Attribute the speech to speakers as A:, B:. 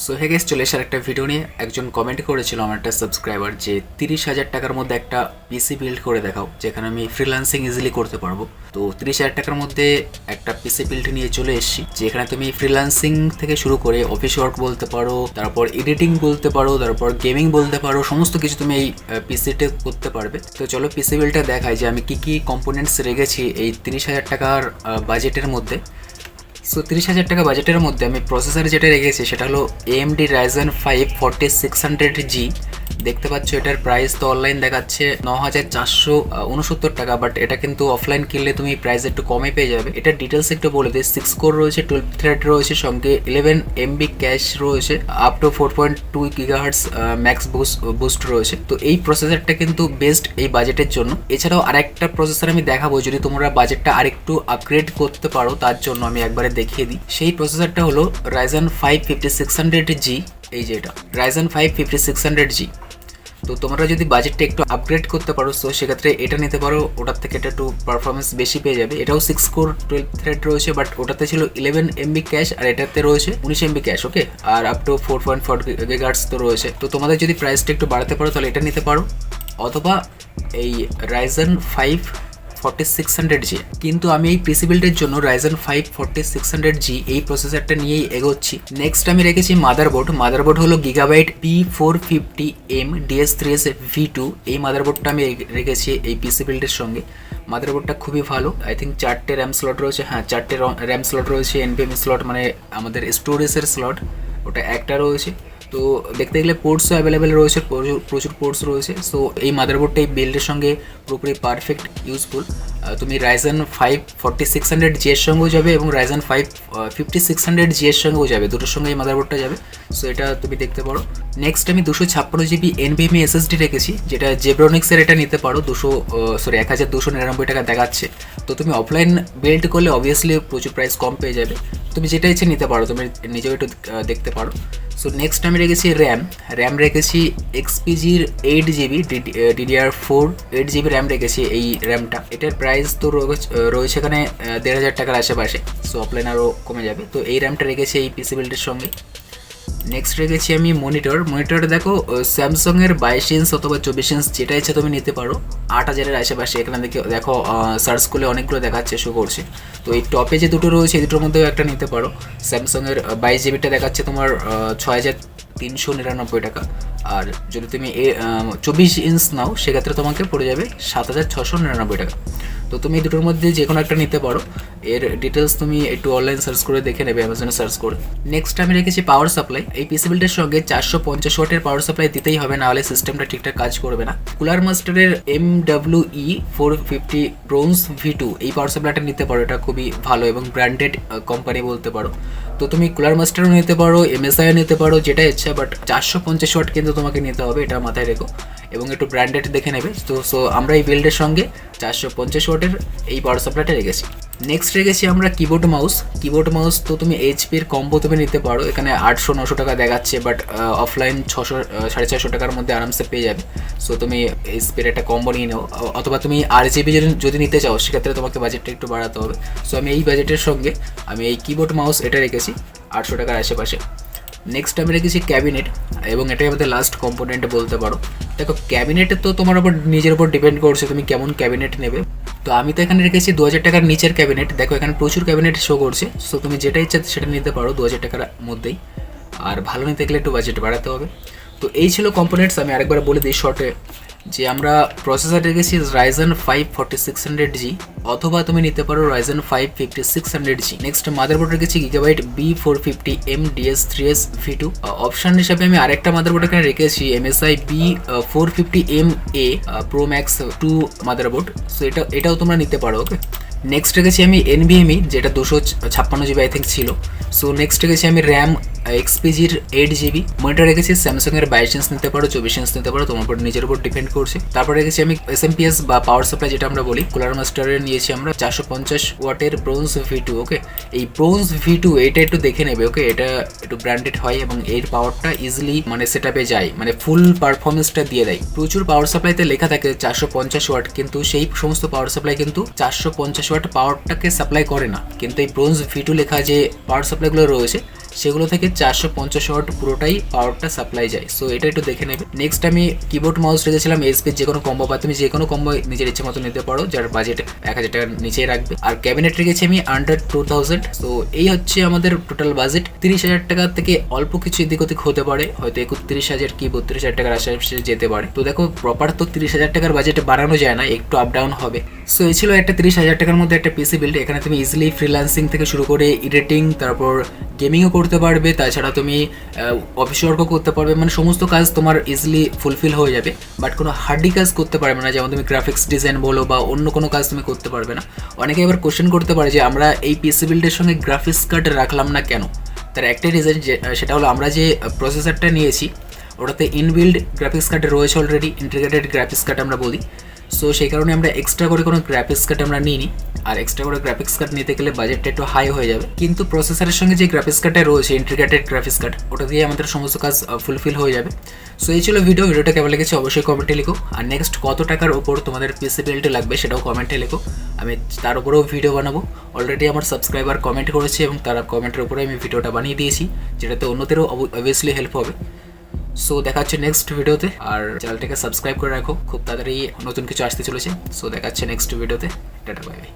A: So hey guess, চলে আসার একটা ভিডিও নিয়ে একজন কমেন্ট করেছিল আমার একটা সাবস্ক্রাইবার যে 30,000 টাকার মধ্যে একটা পিসি বিল্ড করে দেখাও যেখানে আমি ফ্রিল্যান্সিং ইজিলি করতে পারবো। তো 30,000 টাকার মধ্যে একটা পিসি বিল্ড নিয়ে চলে এসেছি যেখানে তুমি ফ্রিল্যান্সিং থেকে শুরু করে অফিস ওয়ার্ক বলতে পারো, তারপর এডিটিং বলতে পারো, তারপর গেমিং বলতে পারো, সমস্ত কিছু তুমি এই পিসিতে করতে পারবে। তো চলো পিসি বিল্ডটা দেখাই যে আমি কি কি কম্পোনেন্টস রেখেছি এই 30,000 টাকার বাজেটের মধ্যে। সো 30,000 টাকা বাজেটের মধ্যে আমি প্রসেসর যেটা রেখেছি সেটা হলো AMD Ryzen 5 4600G। দেখতে পাচ্ছ এটার প্রাইস তো অনলাইন দেখাচ্ছে 9,469 টাকা, বাট এটা কিন্তু অফলাইন কিনলে তুমি প্রাইস একটু কমে পেয়ে যাবে। এটার ডিটেলস একটু বলে দিই। 6 কোর রয়েছে, 12 থ্রেড রয়েছে, সঙ্গে 11 MB ক্যাশ রয়েছে, up to 4.2 GHz max boost রয়েছে। তো এই প্রসেসরটা কিন্তু বেস্ট এই বাজেটের জন্য। এছাড়াও আরেকটা প্রসেসর আমি দেখাবো যদি তোমরা বাজেটটা আরেকটু আপগ্রেড করতে পারো, তার জন্য আমি একবারে দেখিয়ে দিই। সেই প্রসেসরটা হলো Ryzen 5 5600G। এই যে এটা Ryzen 5 5600G। তো তোমরা যদি বাজেটটা একটু আপগ্রেড করতে পারো তো সেক্ষেত্রে এটা নিতে পারো, ওটার থেকে এটা একটু পারফরমেন্স বেশি পেয়ে যাবে। এটাও 6 কোর 12 থ্রেড রয়েছে, বাট ওটাতে ছিল 11 MB ক্যাশ আর এটাতে রয়েছে 19 MB ক্যাশ, ওকে। আর আপ টু 4.4 GHz তো রয়েছে। তো তোমাদের যদি প্রাইসটা একটু বাড়াতে পারো তাহলে এটা নিতে পারো, অথবা এই Ryzen 5 4600G। কিন্তু আমি এই পিসি বিল্ডের জন্য Ryzen 5 4600G এই প্রসেসরটা নিয়েই এগোচ্ছি। নেক্সট আমি রেখেছি মাদারবোর্ড হলো Gigabyte P450M DS3S V2। এই মাদারবোর্ডটা আমি রেখেছি এই পিসি বিল্ডের সঙ্গে। মাদারবোর্ডটা খুবই ভালো। আই থিঙ্ক 4টে র্যাম স্লট রয়েছে, হ্যাঁ 4টে র্যাম স্লট রয়েছে। NVMe স্লট মানে আমাদের স্টোরেজের স্লট ওটা একটা রয়েছে। তো দেখতে গেলে পোর্টসও অ্যাভেলেবেল রয়েছে, প্রচুর পোর্টস রয়েছে। সো এই মাদারবোর্ডটা এই বিল্ডের সঙ্গে পুরোপুরি পারফেক্ট ইউজফুল। তুমি Ryzen 5 4600G এর সঙ্গেও যাবে এবং Ryzen 5 5600G এর সঙ্গেও যাবে, দুটোর সঙ্গে এই মাদারবোর্ডটা যাবে। সো এটা তুমি দেখতে পারো। নেক্সট আমি 256GB NVMe SSD রেখেছি, যেটা জেব্রনিক্সের। এটা নিতে পারো 1299 টাকা দেখাচ্ছে। তো তুমি অফলাইন বিল্ড করলে অবভিয়াসলি প্রচুর প্রাইস কম পেয়ে যাবে। তুমি যেটা ইচ্ছে নিতে পারো, তুমি নিজেও একটু দেখতে পারো। সো নেক্সট আমি রেখেছি র্যাম রেখেছি XPGর 8GB DDR4 8GB র্যাম রেখেছি এই র্যামটা। এটার প্রাইস তো রয়েছে এখানে 1,500 টাকার আশেপাশে। সো অফলাইন আরও কমে যাবে। তো এই র্যামটা রেখেছি এই পিসি বিল্ডের সঙ্গে। নেক্সট রেখেছি আমি মনিটর দেখো স্যামসাংয়ের 22 ইঞ্চ অথবা 24 ইঞ্চ যেটা ইচ্ছা তুমি নিতে পারো, 8,000-এর আশেপাশে। এখানে দেখো সার্চ করলে অনেকগুলো দেখাচ্ছে, শো করছে। তো এই টপে যে দুটো রয়েছে এই দুটোর মধ্যেও একটা নিতে পারো। স্যামসাংয়ের 22GBটা দেখাচ্ছে তোমার 6,399 টাকা। আর যদি তুমি 24 ইঞ্চ নাও সেক্ষেত্রে তোমাকে পড়ে যাবে 7,699 টাকা। তো তুমি এই দুটোর মধ্যে যে কোনো একটা নিতে পারো। এর ডিটেলস তুমি একটু অনলাইন সার্চ করে দেখে নেবে, অ্যামাজনে সার্চ করে। নেক্সট আমি রেখেছি পাওয়ার সাপ্লাই। এই পিসি বিল্ডের সঙ্গে 450 ওয়াটের পাওয়ার সাপ্লাই দিতেই হবে, নাহলে সিস্টেমটা ঠিকঠাক কাজ করবে না। কুলার মাস্টারের MWE 450 ব্রোঞ্জ V2 এই পাওয়ার সাপ্লাইটা নিতে পারো। এটা খুবই ভালো এবং ব্র্যান্ডেড কোম্পানি বলতে পারো। তো তুমি কুলার মাস্টারও নিতে পারো, MSIও নিতে পারো, যেটা ইচ্ছা, বাট 450 ওয়াট কিন্তু তোমাকে নিতে হবে, এটা মাথায় রেখো এবং একটু ব্র্যান্ডেড দেখে নেবে। তো আমরা এই বিল্ডের সঙ্গে 450 ওয়াটের এই পাওয়ার সাপ্লাইটা রেখেছি। নেক্সট রেখেছি আমরা কিবোর্ড মাউস। তো তুমি HPর কম্বো তুমি নিতে পারো। এখানে 800-900 টাকা দেখাচ্ছে, বাট অফলাইন 600-650 টাকার মধ্যে আরামসে পেয়ে যাবে। সো তুমি HPর একটা কম্বো নিয়ে নাও, অথবা তুমি RGB যদি নিতে চাও সেক্ষেত্রে তোমাকে বাজেটটা একটু বাড়াতে হবে। সো আমি এই বাজেটের সঙ্গে আমি এই কিবোর্ড মাউস এটা রেখেছি 800 টাকার আশেপাশে। নেক্সট আমি রেখেছি ক্যাবিনেট, এবং এটাই আমাদের লাস্ট কম্পোনেন্ট বলতে পারো। দেখো ক্যাবিনেটে তো তোমার উপর নিজের উপর ডিপেন্ড করছে তুমি কেমন ক্যাবিনেট নেবে। তো আমি তো এখানে রেখেছি 2,000 টাকার নিচের ক্যাবিনেট। দেখো এখানে প্রচুর ক্যাবিনেট শো করছে। সো তুমি যেটা ইচ্ছা সেটা নিতে পারো 2,000 টাকার মধ্যেই। আর ভালো নিতে গেলে একটু বাজেট বাড়াতে হবে। তো এই ছিল কম্পোনেন্টস। আমি আরেকবার বলে দিই শর্টে যে আমরা প্রসেসর রেখেছি Ryzen 5 4600G, অথবা তুমি নিতে পারো Ryzen 5 5600G। নেক্সট মাদারবোর্ড রেখেছি Gigabyte B450M DS3S V2। Option হিসাবে আমি আরেকটা মাদারবোর্ড এখানে রেখেছি MSI B450MA Pro Max 2 motherboard. So এটাও তোমরা নিতে পারো, ওকে। নেক্সট রেখেছি আমি NVMe, যেটা 256GB আই থিঙ্ক ছিল। সো নেক্সট রেখেছি আমি র্যাম XPGর 8GB। মনিটর রেখেছি স্যামসাংয়ের 22 ইঞ্চ নিতে পারো, 24 ইঞ্চ নিতে পারো, তোমার উপর নিজের উপর ডিপেন্ড করছে। তারপর রেখেছি আমি SMPS বা পাওয়ার সাপ্লাই যেটা আমরা বলি। কুলার মাস্টারের নিয়েছি আমরা 450 ওয়াটের ব্রোঞ্জ V2, ওকে। এই ব্রোঞ্জ V2 এটা একটু দেখে নেবে, ওকে। এটা একটু ব্র্যান্ডেড হয় এবং এর পাওয়ারটা ইজিলি মানে সেটআপে যায়, মানে ফুল পারফরমেন্সটা দিয়ে দেয়। প্রচুর পাওয়ার সাপ্লাইতে লেখা থাকে 450 ওয়াট, কিন্তু সেই সমস্ত পাওয়ার সাপ্লাই কিন্তু 450 ওয়াট পাওয়ারটাকে সাপ্লাই করে না। কিন্তু এই ব্রোঞ্জ V2 লেখা যে পাওয়ার সাপ্লাইগুলো রয়েছে সেগুলো থেকে 450 ওয়াট পুরোটাই পাওয়ারটা সাপ্লাই যায়। সো এটা একটু দেখে নেবে। নেক্সট আমি কিবোর্ড মাউস রেখেছিলাম এসপির যে কোনো কম্বো, বা তুমি যে কোনো কম্বো নিজের ইচ্ছে মতো নিতে পারো, যার বাজেট 1000 টাকার নিচেই রাখবে। আর ক্যাবিনেট রেখেছি আমি আন্ডার 2000। তো এই হচ্ছে আমাদের টোটাল বাজেট। 30,000 টাকা থেকে অল্প কিছু এদিক ওদিক হতে পারে, হয়তো 31,000 কি 32,000 টাকার আশেপাশে যেতে পারে। তো দেখো প্রপার তো 30,000 টাকার বাজেটে বাড়ানো যায় না, একটু আপ ডাউন হবে। সো এই ছিল একটা 30,000 টাকার মধ্যে একটা পিসি বিল্ড। এখানে তুমি ইজিলি ফ্রিল্যান্সিং থেকে শুরু করে এডিটিং, তারপর গেমিংও করতে পারবে, তাছাড়া তুমি অফিস ওয়ার্কও করতে পারবে, মানে সমস্ত কাজ তোমার ইজিলি ফুলফিল হয়ে যাবে। বাট কোনো হার্ডি কাজ করতে পারবে না, যেমন তুমি গ্রাফিক্স ডিজাইন বলো বা অন্য কোনো কাজ তুমি করতে পারবে না। অনেকে এবার কোশ্চেন করতে পারে যে আমরা এই পিসি বিল্ডের সঙ্গে গ্রাফিক্স কার্ড রাখলাম না কেন। তার একটা রিজন সেটা হলো আমরা যে প্রসেসরটা নিয়েছি ওটাতে ইনবিল্ড গ্রাফিক্স কার্ড রয়েছে অলরেডি, ইন্টিগ্রেটেড গ্রাফিক্স কার্ড আমরা বলি। সো সেই কারণে আমরা এক্সট্রা করে কোনো গ্রাফিক্স কার্ড আমরা নিইনি। আর এক্সট্রা করে গ্রাফিক্স কার্ড নিতে গেলে বাজেটটা একটু হাই হয়ে যাবে, কিন্তু প্রসেসরের সঙ্গে যে গ্রাফিক্স কার্ডটা রয়েছে ইন্টিগ্রেটেড গ্রাফিক্স কার্ড, ওটা দিয়ে আমাদের সমস্ত কাজ ফুলফিল হয়ে যাবে। সো এই ছিল ভিডিওটা কেমন লেগেছে অবশ্যই কমেন্টে লিখো। আর নেক্সট কত টাকার ওপর তোমাদের পিসি বিল্ড লাগবে সেটাও কমেন্টে লিখো, আমি তার উপরেও ভিডিও বানাবো। অলরেডি আমার সাবস্ক্রাইবার কমেন্ট করেছে এবং তারা কমেন্টের উপরে আমি ভিডিওটা বানিয়ে দিয়েছি, যেটাতে অন্যদেরও অবভিয়াসলি হেল্প হবে। সো দেখা হচ্ছে নেক্সট ভিডিওতে, আর চ্যানেলটাকে সাবস্ক্রাইব করে রাখো, খুব তাড়াতাড়ি নতুন কিছু আসতে চলেছে। সো দেখা হচ্ছে নেক্সট ভিডিওতে, টাটা বাই বাই।